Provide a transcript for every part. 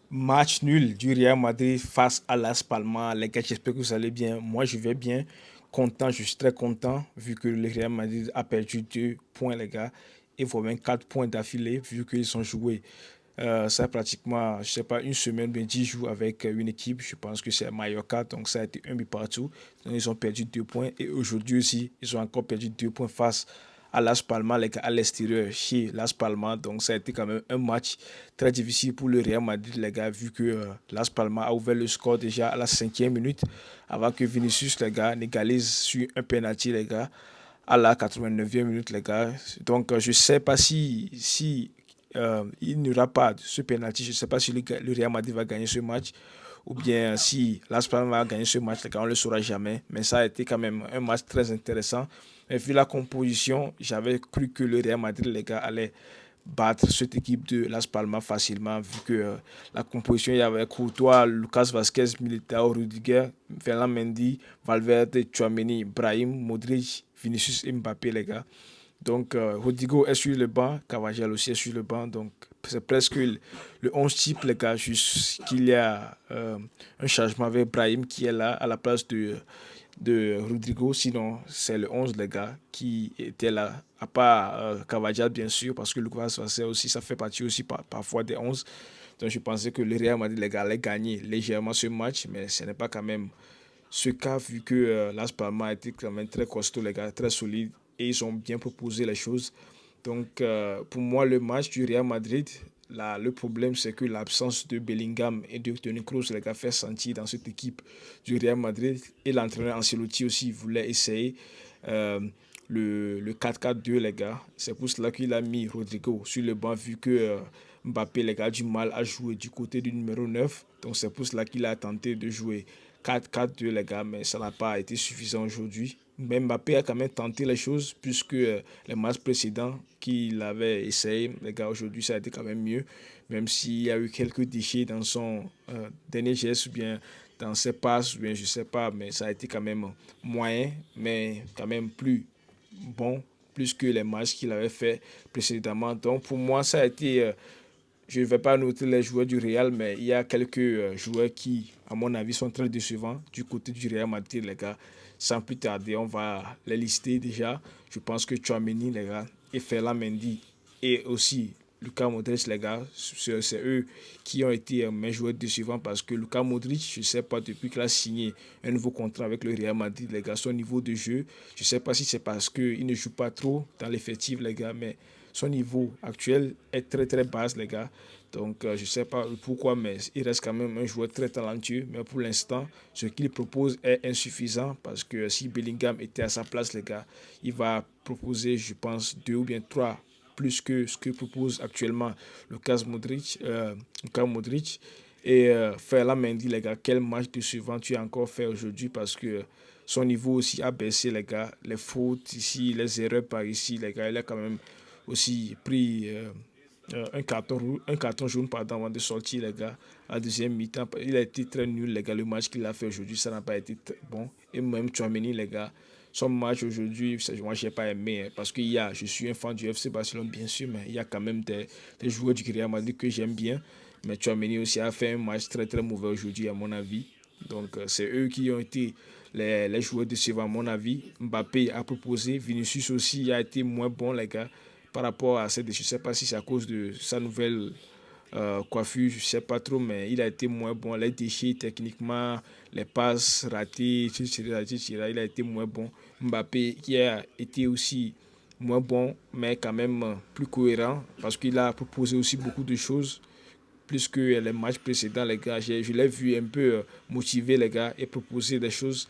Match nul du Real Madrid face à Las Palmas. Les gars, j'espère que vous allez bien. Moi, je vais bien. Content, je suis très content vu que le Real Madrid a perdu 2 points, les gars. Et voire même 4 points d'affilée vu qu'ils ont joué. Ça pratiquement, je sais pas, une semaine, bien 10 jours avec une équipe. Je pense que c'est Mallorca, donc ça a été un but partout. Donc ils ont perdu 2 points. Et aujourd'hui aussi, ils ont encore perdu 2 points face à Las Palmas, les gars, à l'extérieur, chez Las Palmas. Donc ça a été quand même un match très difficile pour le Real Madrid, les gars, vu que Las Palmas a ouvert le score déjà à la 5e minute, avant que Vinicius, les gars, n'égalise sur un penalty, les gars, à la 89e minute, les gars. Donc je ne sais pas si il n'y aura pas ce penalty. Je ne sais pas si le Real Madrid va gagner ce match ou bien si Las Palmas va gagner ce match, les gars, on ne le saura jamais. Mais ça a été quand même un match très intéressant. Et vu la composition, j'avais cru que le Real Madrid, les gars, allait battre cette équipe de Las Palmas facilement, vu que la composition, il y avait Courtois, Lucas Vasquez, Militao, Rudiger, Ferland Mendy, Valverde, Chouameni, Brahim, Modric, Vinicius et Mbappé, les gars. Donc, Rodrigo est sur le banc, Carvajal aussi est sur le banc. Donc, c'est presque le 11 type, les gars, juste qu'il y a un changement avec Brahim qui est là à la place de Rodrigo. Sinon, c'est le 11 les gars, qui était là. À part Carvajal, bien sûr, parce que Lucas Vazquez aussi, ça fait partie aussi parfois des 11. Donc, je pensais que le Real Madrid, les gars, allait gagner légèrement ce match, mais ce n'est pas quand même ce cas, vu que Las Palmas a été quand même très costaud, les gars, très solide, et ils ont bien proposé les choses. Donc, pour moi, le match du Real Madrid, là, le problème, c'est que l'absence de Bellingham et de Toni Kroos, les gars, fait sentir dans cette équipe du Real Madrid. Et l'entraîneur Ancelotti aussi voulait essayer euh, le 4-4-2, les gars. C'est pour cela qu'il a mis Rodrigo sur le banc, vu que Mbappé, les gars, a du mal à jouer du côté du numéro 9. Donc, c'est pour cela qu'il a tenté de jouer 4-4-2, les gars, mais ça n'a pas été suffisant aujourd'hui. Mais Mbappé a quand même tenté les choses, puisque les matchs précédents qu'il avait essayé, les gars, aujourd'hui, ça a été quand même mieux. Même s'il y a eu quelques déchets dans son dernier geste, ou bien dans ses passes, ou bien je sais pas, mais ça a été quand même moyen, mais quand même plus bon, plus que les matchs qu'il avait fait précédemment. Donc pour moi, ça a été je ne vais pas noter les joueurs du Real, mais il y a quelques joueurs qui, à mon avis, sont très décevants du côté du Real Madrid, les gars. Sans plus tarder, on va les lister déjà. Je pense que Chouameni, les gars, et Ferland Mendy, et aussi Luka Modric, les gars, c'est eux qui ont été mes joueurs décevants parce que Luka Modric, je ne sais pas, depuis qu'il a signé un nouveau contrat avec le Real Madrid, les gars, son niveau de jeu, je ne sais pas si c'est parce qu'il ne joue pas trop dans l'effectif, les gars, mais son niveau actuel est très très bas, les gars. Donc, je ne sais pas pourquoi, mais il reste quand même un joueur très talentueux. Mais pour l'instant, ce qu'il propose est insuffisant parce que si Bellingham était à sa place, les gars, il va proposer, je pense, deux ou bien trois plus que ce que propose actuellement Lucas Modric. Lucas Modric. Et Ferland Mendy, les gars, quel match de suivant tu as encore fait aujourd'hui parce que son niveau aussi a baissé, les gars. Les fautes ici, les erreurs par ici, les gars, il a quand même aussi pris un carton jaune pardon, avant de sortir, les gars. À la deuxième mi-temps, il a été très nul, les gars. Le match qu'il a fait aujourd'hui, ça n'a pas été bon. Et même Chouameni, les gars, son match aujourd'hui, moi, je n'ai pas aimé. Parce que je suis un fan du FC Barcelone, bien sûr, mais il y a quand même des joueurs du Real Madrid que j'aime bien. Mais Chouameni aussi a fait un match très, très mauvais aujourd'hui, à mon avis. Donc, c'est eux qui ont été les joueurs de suivre, à mon avis. Mbappé a proposé. Vinicius aussi a été moins bon, les gars, par rapport à cette. Je ne sais pas si c'est à cause de sa nouvelle coiffure, je ne sais pas trop, mais il a été moins bon. Les déchets, techniquement, les passes ratées, etc., il a été moins bon. Mbappé, qui a été aussi moins bon, mais quand même plus cohérent, parce qu'il a proposé aussi beaucoup de choses plus que les matchs précédents, les gars. Je l'ai vu un peu motiver, les gars, et proposer des choses.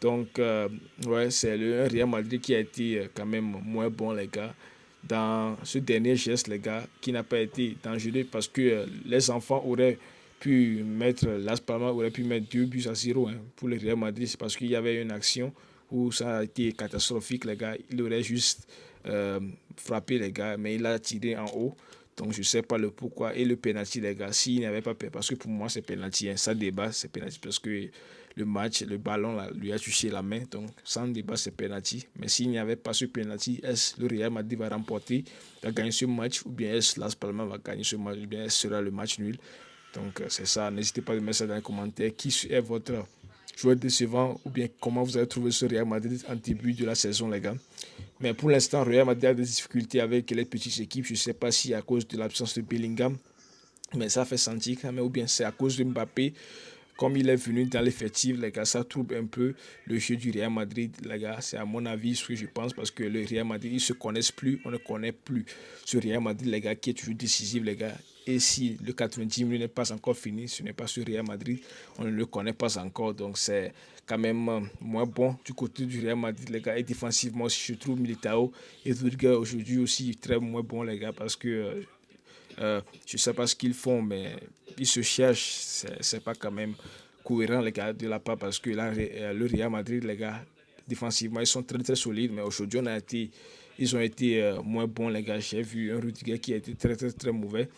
Donc, ouais, c'est le Real Madrid qui a été quand même moins bon, les gars, dans ce dernier geste, les gars, qui n'a pas été dangereux parce que les enfants auraient pu mettre, Las Palmas aurait pu mettre 2 buts à 0 hein, pour le Real Madrid. C'est parce qu'il y avait une action où ça a été catastrophique, les gars. Il aurait juste frappé, les gars, mais il a tiré en haut. Donc, je ne sais pas le pourquoi. Et le penalty, les gars, s'il n'y avait pas. Parce que pour moi, c'est penalty. Hein, ça débat, c'est penalty. Parce que le match, le ballon là, lui a touché la main. Donc, sans débat, c'est penalty. Mais s'il n'y avait pas ce penalty, est-ce le Real Madrid va gagner ce match ou bien est-ce Las Palmas va gagner ce match ou bien est-ce sera le match nul? Donc, c'est ça. N'hésitez pas à mettre ça dans les commentaires. Qui est votre joueur décevant ou bien comment vous avez trouvé ce Real Madrid en début de la saison, les gars. Mais pour l'instant, Real Madrid a des difficultés avec les petites équipes. Je ne sais pas si à cause de l'absence de Bellingham, mais ça fait sentir quand même, ou bien c'est à cause de Mbappé. Comme il est venu dans l'effectif, les gars, ça trouble un peu le jeu du Real Madrid, les gars. C'est à mon avis ce que je pense parce que le Real Madrid, ils ne se connaissent plus, on ne connaît plus ce Real Madrid, les gars, qui est toujours décisif, les gars. Et si le 90 minutes n'est pas encore fini, ce n'est pas ce Real Madrid, on ne le connaît pas encore. Donc c'est quand même moins bon du côté du Real Madrid, les gars. Et défensivement aussi, je trouve Militao et Rudiger aujourd'hui aussi très moins bon, les gars, parce que je ne sais pas ce qu'ils font, mais ils se cherchent. C'est pas quand même cohérent, les gars, de la part, parce que là, le Real Madrid, les gars, défensivement, ils sont très très solides, mais aujourd'hui, ils ont été moins bons, les gars. J'ai vu un Rudiger qui a été très très très mauvais.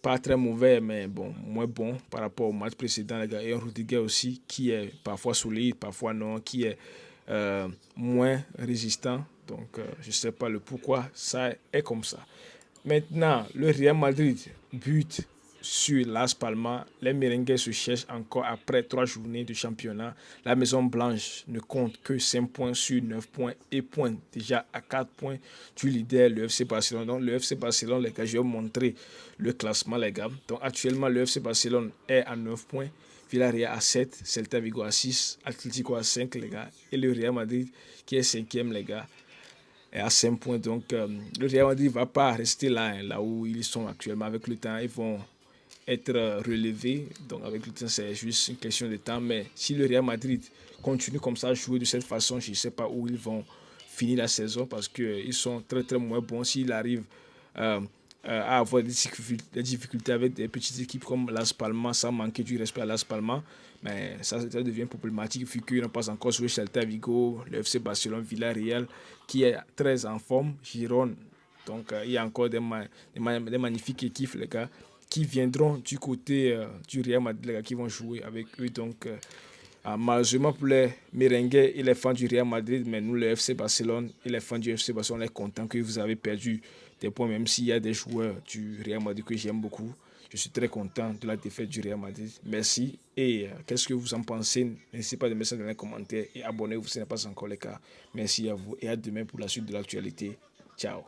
Pas très mauvais, mais bon, moins bon par rapport au match précédent, les gars. Et un Rudiger aussi qui est parfois solide, parfois non, qui est moins résistant. Donc, je ne sais pas le pourquoi ça est comme ça. Maintenant, le Real Madrid bute sur Las Palmas. Les merengues se cherchent encore après 3 journées de championnat. La Maison Blanche ne compte que 5 points sur 9 points et pointe déjà à 4 points du leader, le FC Barcelone. Donc, le FC Barcelone, les gars, je vais vous montrer le classement, les gars. Donc, actuellement, le FC Barcelone est à 9 points. Villarreal à 7, Celta Vigo à 6, Atlético à 5, les gars. Et le Real Madrid qui est 5e, les gars, est à 5 points. Donc, le Real Madrid ne va pas rester là, hein, là où ils sont actuellement. Avec le temps, ils vont être relevés. Donc, avec le temps, c'est juste une question de temps. Mais si le Real Madrid continue comme ça à jouer de cette façon, je ne sais pas où ils vont finir la saison parce qu'ils sont très, très moins bons. S'ils arrivent euh, à avoir des difficultés avec des petites équipes comme Las Palmas, sans manquer du respect à Las Palmas, mais ça devient problématique vu qu'ils n'ont pas encore joué Celta Vigo, le FC Barcelone, Villarreal, qui est très en forme, Giron. Donc, il y a encore des magnifiques équipes, les gars, qui viendront du côté du Real Madrid, les gars, qui vont jouer avec eux. Donc, malheureusement pour les merengues et les fans du Real Madrid, mais nous, le FC Barcelone et les fans du FC Barcelone, on est contents que vous avez perdu des points, même s'il y a des joueurs du Real Madrid que j'aime beaucoup. Je suis très content de la défaite du Real Madrid. Merci. Et qu'est-ce que vous en pensez? N'hésitez pas de mettre ça dans les commentaires et abonnez-vous si ce n'est pas encore le cas. Merci à vous et à demain pour la suite de l'actualité. Ciao.